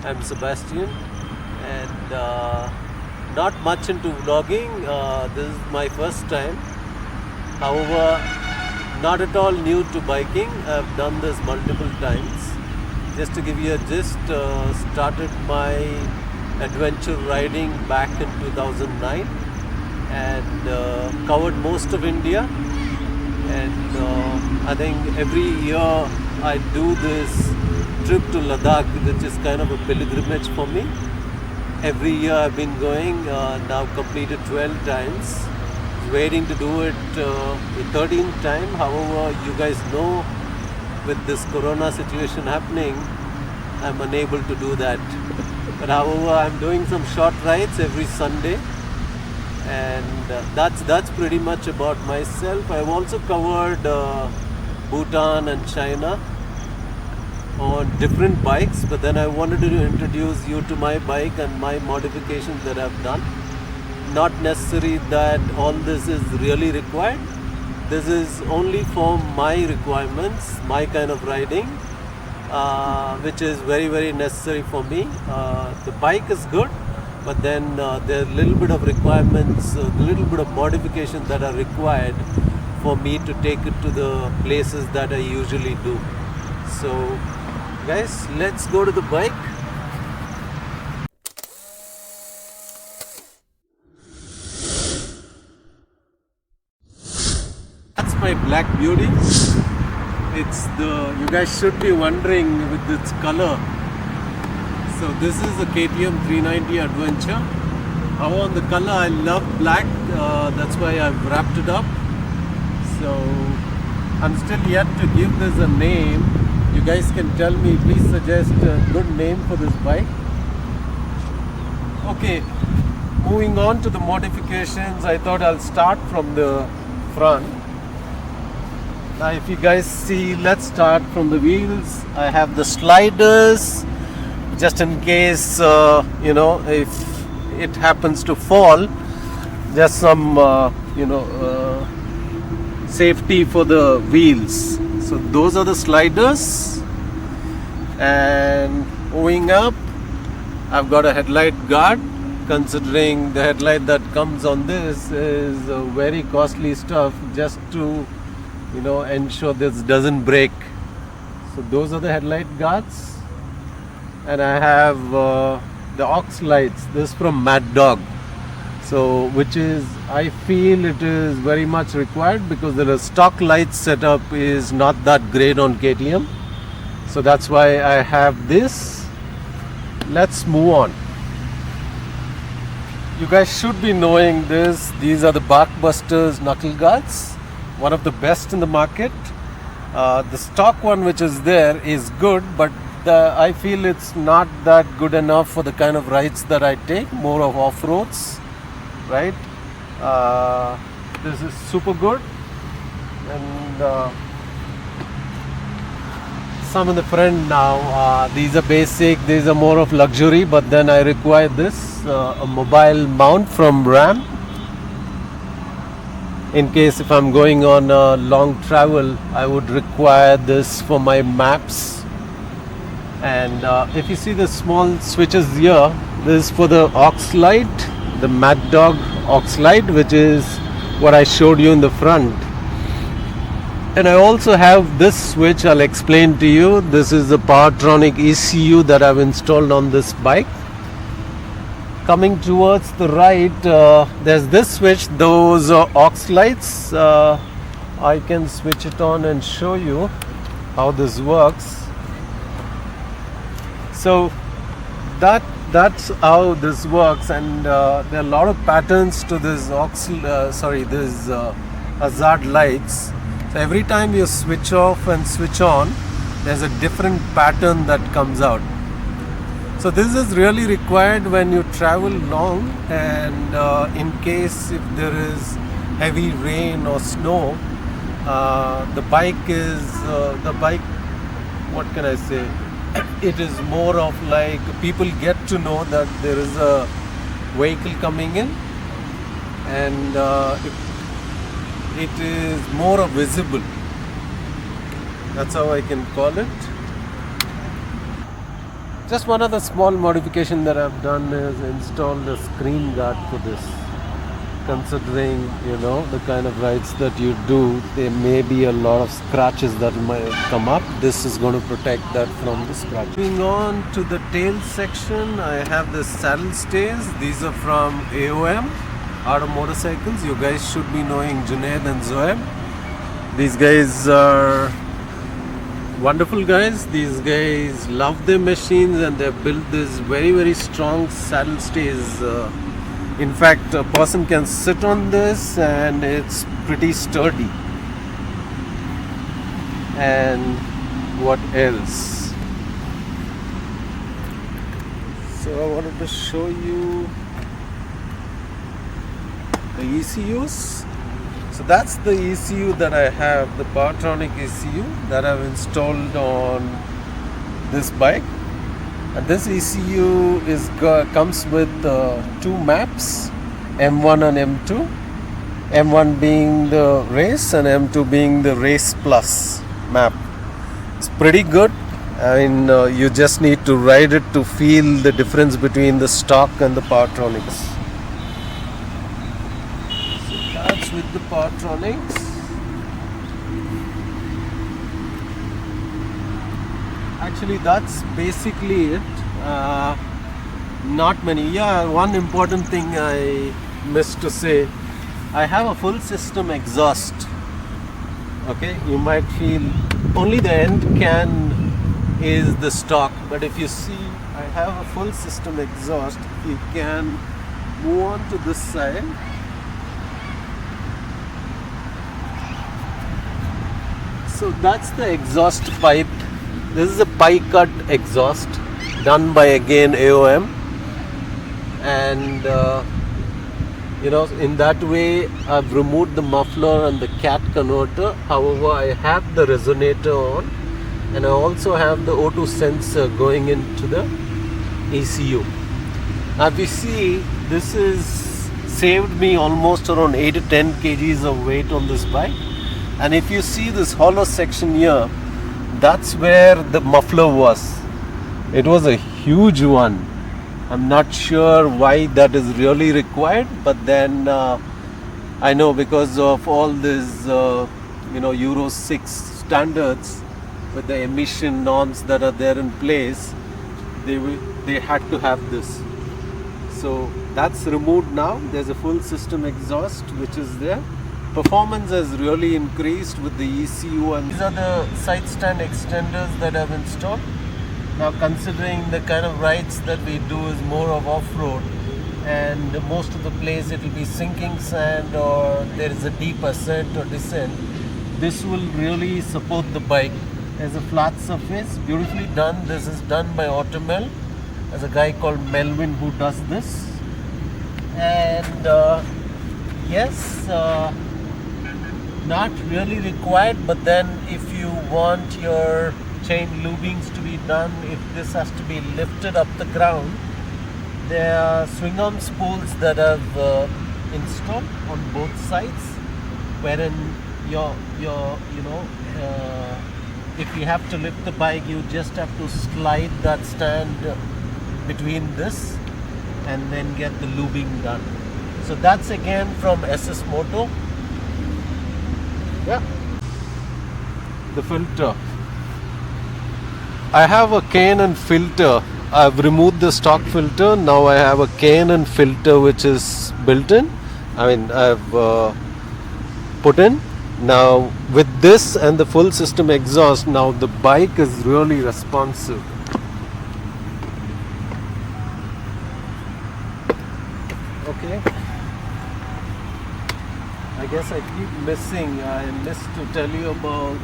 I'm Sebastian, and not much into vlogging. This is my first time. However, not at all new to biking. I've done this multiple times. Just to give you a gist, started my adventure riding back in 2009 and covered most of India. And I think every year I do this trip to Ladakh, which is kind of a pilgrimage for me. Every year I've been going, now completed 12 times. Waiting to do it the 13th time. However, you guys know with this corona situation happening, I'm unable to do that. But however, I'm doing some short rides every Sunday, and that's pretty much about myself. I've also covered Bhutan and China on different bikes, but then I wanted to introduce you to my bike and my modifications that I've done. Not necessary that all this is really required. This is only for my requirements, my kind of riding, which is very, very necessary for me. The bike is good, but then there are a little bit of requirements, a little bit of modifications that are required for me to take it to the places that I usually do. So guys, let's go to the bike. That's my Black Beauty. You guys should be wondering with its color. So this is a KTM 390 Adventure. However, on the color I love black, that's why I've wrapped it up. So I'm still yet to give this a name. You guys can tell me, please suggest a good name for this bike. Okay, moving on to the modifications, I thought I'll start from the front. Now if you guys see, let's start from the wheels. I have the sliders, just in case, if it happens to fall, just some, safety for the wheels. So those are the sliders, and moving up, I've got a headlight guard. Considering the headlight that comes on this is very costly stuff, just to ensure this doesn't break. So those are the headlight guards, and I have the aux lights. This is from Mad Dog. So I feel it is very much required because the stock light setup is not that great on KTM. So that's why I have this. Let's move on. You guys should be knowing this. These are the Barkbusters knuckle guards, one of the best in the market. The stock one which is there is good, but I feel it's not that good enough for the kind of rides that I take, more of off-roads. Right, this is super good, and some in the front now. These are basic, these are more of luxury, but then I require this, a mobile mount from Ram, in case if I'm going on a long travel, I would require this for my maps. And if you see the small switches here, this is for the aux light, the Mad Dog aux light, which is what I showed you in the front. And I also have this switch, I'll explain to you. This is the Powertronics ECU that I've installed on this bike. Coming towards the right, there's this switch. Those are aux lights. I can switch it on and show you how this works. So that's how this works, and there are a lot of patterns to this hazard lights. So every time you switch off and switch on, there's a different pattern that comes out. So this is really required when you travel long, and in case if there is heavy rain or snow, the bike, what can I say? It is more of like people get to know that there is a vehicle coming in, and it is more visible. That's how I can call it. Just one other small modification that I've done is installed a screen guard for this. Considering, the kind of rides that you do, there may be a lot of scratches that might come up. This is going to protect that from the scratch. Moving on to the tail section, I have the saddle stays. These are from AOM, Auto Motorcycles. You guys should be knowing Junaid and Zoeb. These guys are wonderful guys. These guys love their machines and they've built this very, very strong saddle stays. In fact, a person can sit on this and it's pretty sturdy. And what else? So I wanted to show you the ECUs. So that's the ECU that I have, the Powertronic ECU that I've installed on this bike. And this ECU comes with two maps, M1 and M2. M1 being the race and M2 being the race plus map. It's pretty good. I mean, you just need to ride it to feel the difference between the stock and the Powertronics. So that's with the Powertronics. Actually, that's basically it. Not many. Yeah, one important thing I missed to say. I have a full system exhaust. Okay, you might feel only the end can is the stock, but if you see, I have a full system exhaust. You can move on to this side. So that's the exhaust pipe. This is a pie cut exhaust done by again AOM, and in that way I've removed the muffler and the cat converter. However, I have the resonator on, and I also have the O2 sensor going into the ECU. Now if you see, this is saved me almost around 8 to 10 kgs of weight on this bike. And if you see this hollow section here, that's where the muffler was. It was a huge one. I'm not sure why that is really required, but then I know because of all these Euro 6 standards with the emission norms that are there in place, they had to have this. So that's removed now. There's a full system exhaust which is there. Performance has really increased with the ECU, and these are the side stand extenders that I've installed. Now, considering the kind of rides that we do is more of off-road, and most of the place it will be sinking sand or there is a deep ascent or descent, this will really support the bike. There's a flat surface, beautifully done. This is done by Automel. There's a guy called Melvin who does this, and yes, not really required, but then if you want your chain lubings to be done, if this has to be lifted up the ground, there are swing arm spools that I've installed on both sides, wherein if you have to lift the bike, you just have to slide that stand between this and then get the lubing done. So that's again from SS Moto. Yeah. The filter. I have a K&N filter. I've removed the stock filter. Now I have a K&N filter which is built in. I've put in. Now with this and the full system exhaust, now the bike is really responsive. Okay. I guess I keep missing. I missed to tell you about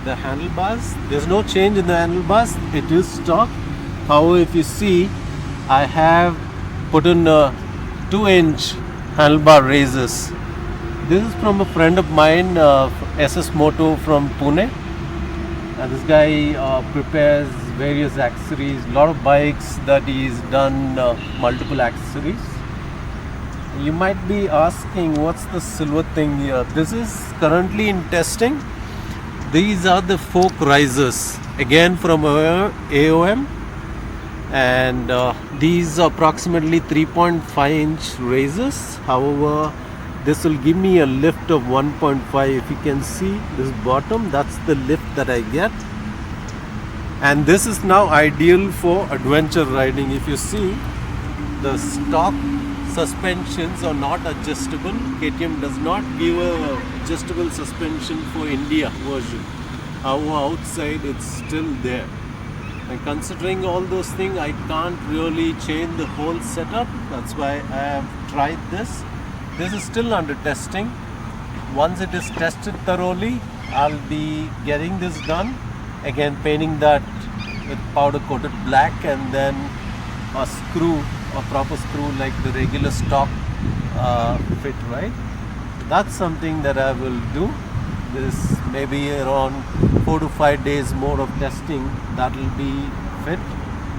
the handlebars. There's no change in the handlebars. It is stock. However, if you see, I have put in 2-inch handlebar raises. This is from a friend of mine, SS Moto from Pune. And this guy prepares various accessories. A lot of bikes that he's done multiple accessories. You might be asking, what's the silver thing here? This is currently in testing. These are the fork risers, again from AOM. and these are approximately 3.5 inch raises. However, this will give me a lift of 1.5. If you can see this bottom, that's the lift that I get, and this is now ideal for adventure riding. If you see, the stock suspensions are not adjustable. KTM does not give a adjustable suspension for India version. However, outside it's still there. And considering all those things, I can't really change the whole setup. That's why I have tried this. This is still under testing. Once it is tested thoroughly, I'll be getting this done. Again, painting that with powder coated black, and then a screw, a proper screw like the regular stock fit, right? That's something that I will do. This maybe around 4 to 5 days more of testing, that will be fit,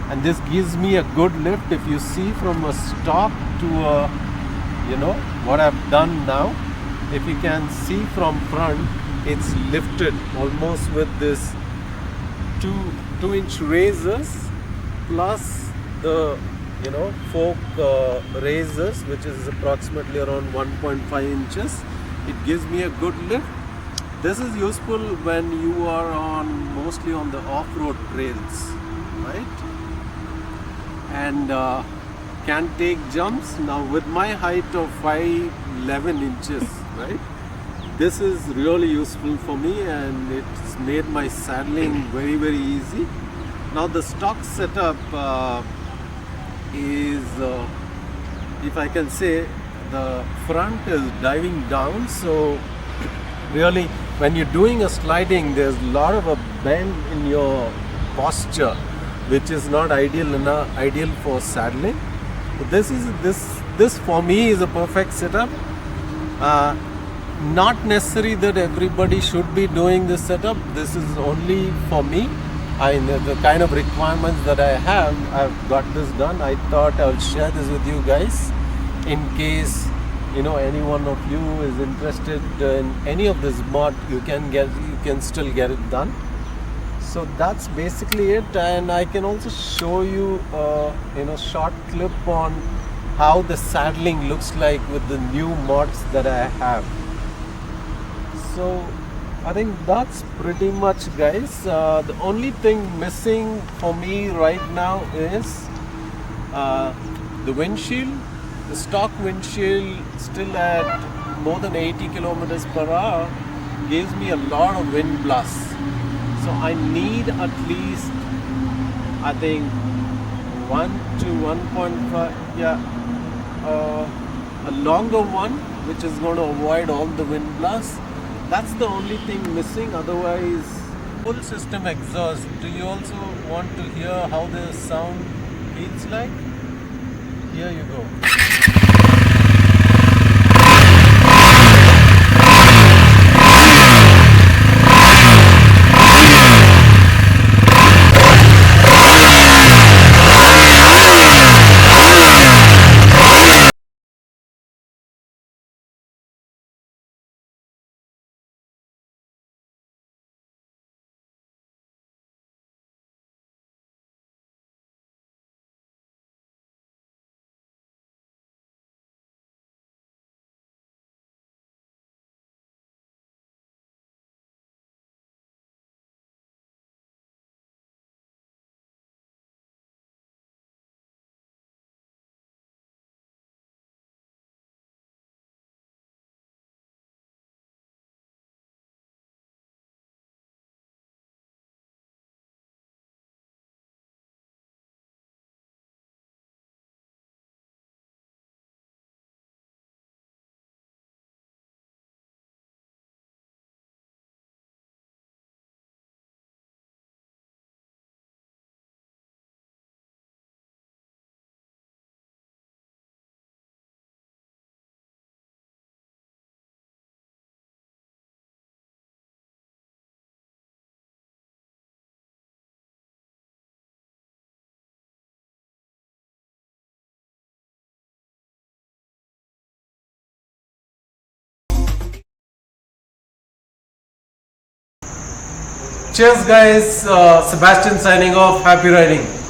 and this gives me a good lift. If you see from a stock to a, what I've done now, if you can see from front, it's lifted almost with this 2 inch raises plus the fork raises, which is approximately around 1.5 inches. It gives me a good lift. This is useful when you are mostly on the off-road trails, right? And can take jumps. Now with my height of 5'11" inches, right? This is really useful for me, and it's made my saddling very, very easy. Now the stock setup is, if I can say, the front is diving down, so really when you're doing a sliding, there's a lot of a bend in your posture, which is not ideal for saddling. So this for me is a perfect setup. Not necessary that everybody should be doing this setup. This is only for me. The kind of requirements that I have, I've got this done. I thought I'll share this with you guys in case any one of you is interested in any of this mod. You can still get it done. So that's basically it, and I can also show you short clip on how the saddling looks like with the new mods that I have. So I think that's pretty much, guys. The only thing missing for me right now is the windshield. The stock windshield, still at more than 80 kilometers per hour, gives me a lot of wind blasts. So I need at least, I think, 1 to 1.5, a longer one, which is going to avoid all the wind blasts. That's the only thing missing. Otherwise, full system exhaust. Do you also want to hear how the sound feels like? Here you go. Cheers, guys. Sebastian signing off. Happy riding.